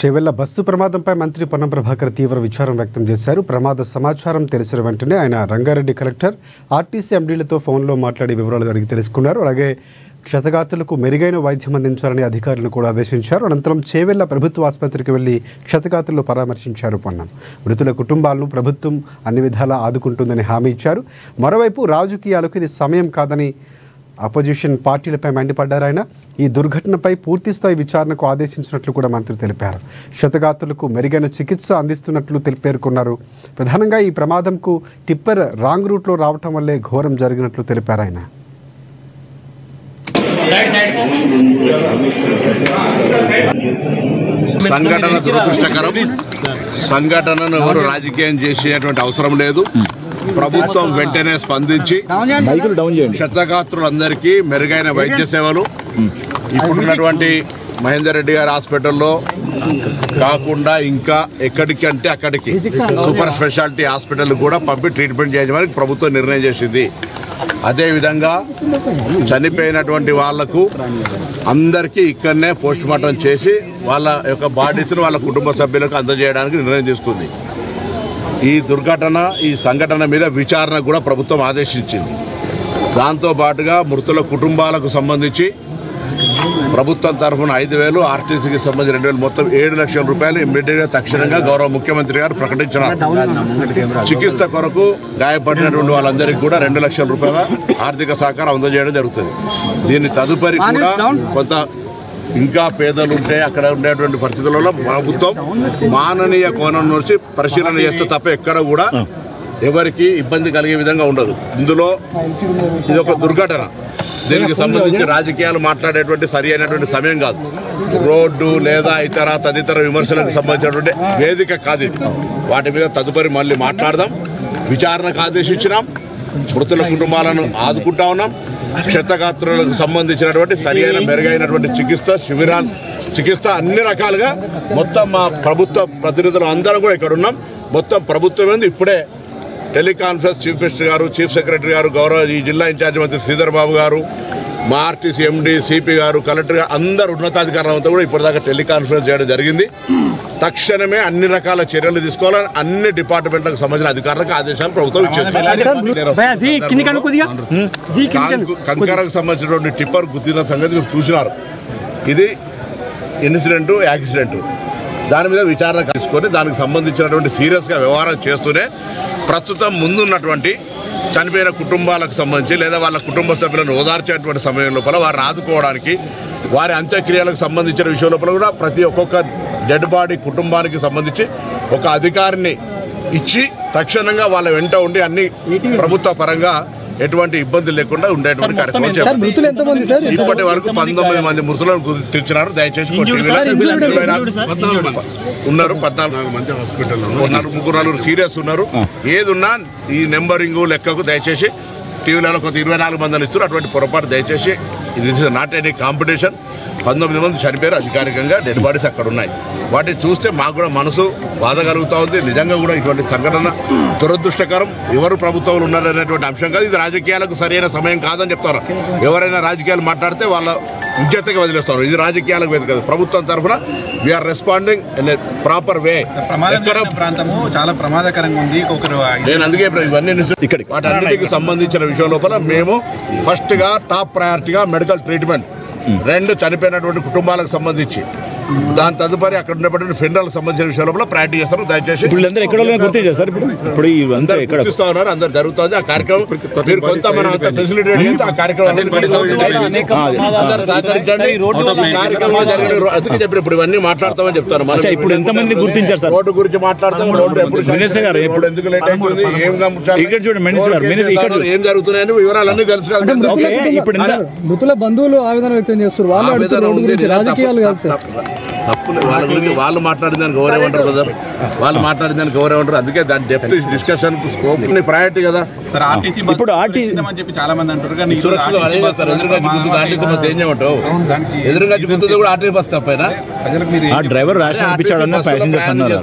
Chevella bus ప్రమాదంపై మంత్రి పొన్నం ప్రభాకర్ తీవ్ర విచారం వ్యక్తం చేశారు. ప్రమాద సమాచారం తెలిసిన వెంటనే ఆయన రంగారెడ్డి కలెక్టర్ ఆర్టీసీ ఎండీలతో ఫోన్లో మాట్లాడి వివరాలు అడిగి తెలుసుకున్నారు. అలాగే క్షతగాత్రులకు మెరుగైన వైద్యం అందించాలని అధికారులను కూడా ఆదేశించారు. అనంతరం చేవెళ్ల ప్రభుత్వ ఆసుపత్రికి వెళ్లి క్షతగాత్రులను పరామర్శించారు పొన్నం. మృతుల కుటుంబాలను ప్రభుత్వం అన్ని విధాలా ఆదుకుంటుందని హామీ ఇచ్చారు. మరోవైపు రాజకీయాలకు ఇది సమయం కాదని అపోజిషన్ పార్టీలపై మండిపడ్డారు. ఆయన ఈ దుర్ఘటనపై పూర్తిస్థాయి విచారణకు ఆదేశించినట్లు కూడా మంత్రి తెలిపారు. క్షతగాత్రులకు మెరుగైన చికిత్స అందిస్తున్నట్లు పేర్కొన్నారు. ప్రధానంగా ఈ ప్రమాదంకు టిప్పర్ రాంగ్ రూట్లో రావటం వల్లే ఘోరం జరిగినట్లు తెలిపారు. ఆయన సంఘటన దురదృష్టకరం. సంఘటనను ఎవరు రాజకీయం చేసేటువంటి అవసరం లేదు. ప్రభుత్వం వెంటనే స్పందించి క్షతగాత్రులందరికీ మెరుగైన వైద్య సేవలు ఇప్పుడున్నటువంటి మహేందర్ రెడ్డి గారి హాస్పిటల్లో కాకుండా ఇంకా ఎక్కడికంటే అక్కడికి సూపర్ స్పెషాలిటీ హాస్పిటల్ కూడా పంపి ట్రీట్మెంట్ చేయడానికి ప్రభుత్వం నిర్ణయం చేసింది. అదేవిధంగా చనిపోయినటువంటి వాళ్లకు అందరికీ ఇక్కడనే పోస్ట్ మార్టం చేసి వాళ్ళ యొక్క బాడీస్ను వాళ్ళ కుటుంబ సభ్యులకు అందజేయడానికి నిర్ణయం తీసుకుంది. ఈ దుర్ఘటన ఈ సంఘటన మీద విచారణ కూడా ప్రభుత్వం ఆదేశించింది. దాంతోపాటుగా మృతుల కుటుంబాలకు సంబంధించి ప్రభుత్వం తరఫున 5,000, ఆర్టీసీకి సంబంధించి 2,000, మొత్తం 7 లక్షల రూపాయలు ఇమ్మీడియట్గా తక్షణంగా గౌరవ ముఖ్యమంత్రి గారు ప్రకటించినారు. చికిత్స కొరకు గాయపడినటువంటి వాళ్ళందరికీ కూడా 2 లక్షల రూపాయల ఆర్థిక సహకారం అందజేయడం జరుగుతుంది. దీన్ని తదుపరి కూడా కొంత ఇంకా పేదలు ఉంటే అక్కడ ఉండేటువంటి పరిస్థితులలో ప్రభుత్వం మాననీయ కోణం నుంచి పరిశీలన చేస్తే తప్ప ఎక్కడ కూడా ఎవరికి ఇబ్బంది కలిగే విధంగా ఉండదు. ఇందులో ఇది ఒక దుర్ఘటన. దీనికి సంబంధించి రాజకీయాలు మాట్లాడేటువంటి సరి అయినటువంటి సమయం కాదు. రోడ్డు లేదా ఇతర తదితర విమర్శలకు సంబంధించినటువంటి వేదిక కాదు ఇది. వాటి మీద తదుపరి మళ్ళీ మాట్లాడదాం. విచారణకు ఆదేశించినాం. మృతుల కుటుంబాలను ఆదుకుంటా ఉన్నాం. క్షతగాత్రులకు సంబంధించినటువంటి సరి అయిన మెరుగైనటువంటి చికిత్స అన్ని రకాలుగా మొత్తం మా ప్రభుత్వ ప్రతినిధులు అందరం కూడా ఇక్కడ ఉన్నాం. మొత్తం ప్రభుత్వం ఏంది ఇప్పుడే టెలికాన్ఫరెన్స్ చీఫ్ మినిస్టర్ గారు, చీఫ్ సెక్రటరీ గారు, గౌరవ ఈ జిల్లా ఇన్ఛార్జ్ మంత్రి శ్రీధర్ బాబు గారు, మా ఆర్టీసీ ఎండీ, సిపి గారు, కలెక్టర్ గారు, అందరు ఉన్నతాధికారులంతా కూడా ఇప్పటిదాకా టెలికాన్ఫరెన్స్ చేయడం జరిగింది. తక్షణమే అన్ని రకాల చర్యలు తీసుకోవాలని అన్ని డిపార్ట్మెంట్లకు సంబంధించిన అధికారులకు ఆదేశాలు ప్రభుత్వం ఇచ్చింది. కంకరకు సంబంధించినటువంటి టిప్పర్ గుర్తిన సంగతి మీరు చూసినారు. ఇది ఇన్సిడెంట్, యాక్సిడెంట్. దాని మీద విచారణ తీసుకొని దానికి సంబంధించినటువంటి సీరియస్గా వ్యవహారం చేస్తూనే ప్రస్తుతం ముందున్నటువంటి చనిపోయిన కుటుంబాలకు సంబంధించి లేదా వాళ్ళ కుటుంబ సభ్యులను ఓదార్చేటువంటి సమయం లోపల వారిని ఆదుకోవడానికి వారి అంత్యక్రియలకు సంబంధించిన విషయం లోపల కూడా ఒక్కొక్క డెడ్ బాడీ కుటుంబానికి సంబంధించి ఒక అధికారిని ఇచ్చి తక్షణంగా వాళ్ళ వెంట ఉండి అన్ని ప్రభుత్వ పరంగా ఎటువంటి ఇబ్బందులు లేకుండా ఉండేటువంటి కార్యక్రమం చేస్తారు. ఇప్పటి వరకు 19 మంది మృతులను గుర్తించినారు. దయచేసి ఉన్నారు 14 మంది హాస్పిటల్లో, 3 సీరియస్ ఉన్నారు. ఏదున్నా ఈ నెంబరింగ్ లెక్కకు దయచేసి టీవీలలో కొంత 24 మందిని ఇస్తారు. అటువంటి పొరపాటు దయచేసి ఇది నాట్ ఎనీ కాంపిటీషన్. 19 మంది చనిపోయారు అధికారికంగా. డెడ్ బాడీస్ అక్కడ ఉన్నాయి. వాటిని చూస్తే మాకు కూడా మనసు బాధ కలుగుతూ ఉంది. నిజంగా కూడా ఇటువంటి సంఘటన దురదృష్టకరం. ఎవరు ప్రభుత్వంలో ఉన్నారనేటువంటి అంశం కాదు. ఇది రాజకీయాలకు సరైన సమయం కాదని చెప్తారు. ఎవరైనా రాజకీయాలు మాట్లాడితే వాళ్ళ విజ్ఞతగా వదిలేస్తారు. ఇది రాజకీయాలకు వేదిక కాదు. ప్రభుత్వం తరఫున we are responding in a proper way. ప్రాంతము చాలా ప్రమాదకరంగా ఉంది. నేను అందుకే ఇవన్నీ వాటన్నిటికి సంబంధించిన విషయం లోపల మేము ఫస్ట్గా టాప్ ప్రయారిటీగా మెడికల్ ట్రీట్మెంట్, 2 చనిపోయినటువంటి కుటుంబాలకు సంబంధించి, దాని తదుపరి అక్కడ ఉన్నటువంటి ఫెడరల్ సంబంధించిన విషయంలో ప్రయారిటీ చేస్తారు. దయచేసి గుర్తిస్తా ఉన్నారు. అందరు జరుగుతుంది ఆ కార్యక్రమం. మీరు కొంత మనం ఫెసిలిటేట్ చేస్తే ఆ కార్యక్రమం సహకరించండి. అందుకే చెప్పి ఇప్పుడు ఇవన్నీ మాట్లాడతామని చెప్తాను. మనం ఇప్పుడు ఎంతమంది గుర్తించారు సార్? రోడ్డు గురించి మాట్లాడతాం. రోడ్డు ఎప్పుడు ఎందుకు లేట్ అవుతుంది, ఏం జరుగుతున్నాయని వివరాలన్నీ తెలుసు కదా. మృతుల బంధువులు ఆవేదన వ్యక్తం చేస్తారు. తప్పులే వాళ్ళ గురించి వాళ్ళు మాట్లాడిన దానికి ఎవరేమంటారు కదా, వాళ్ళు మాట్లాడిన దానికి ఎవరేమంటారు. అందుకే దాని డెప్త్ డిస్కషన్ స్కోప్ ప్రయారిటీ కదా. ఇప్పుడు చాలా మంది అంటారు ఎదురుగా గుర్తుంది కూడా ఆర్టీసీ బస్ తప్పైనా డ్రైవర్ ర్యాష్ అనిపించాడన్న ప్యాసింజర్స్ అన్నారు.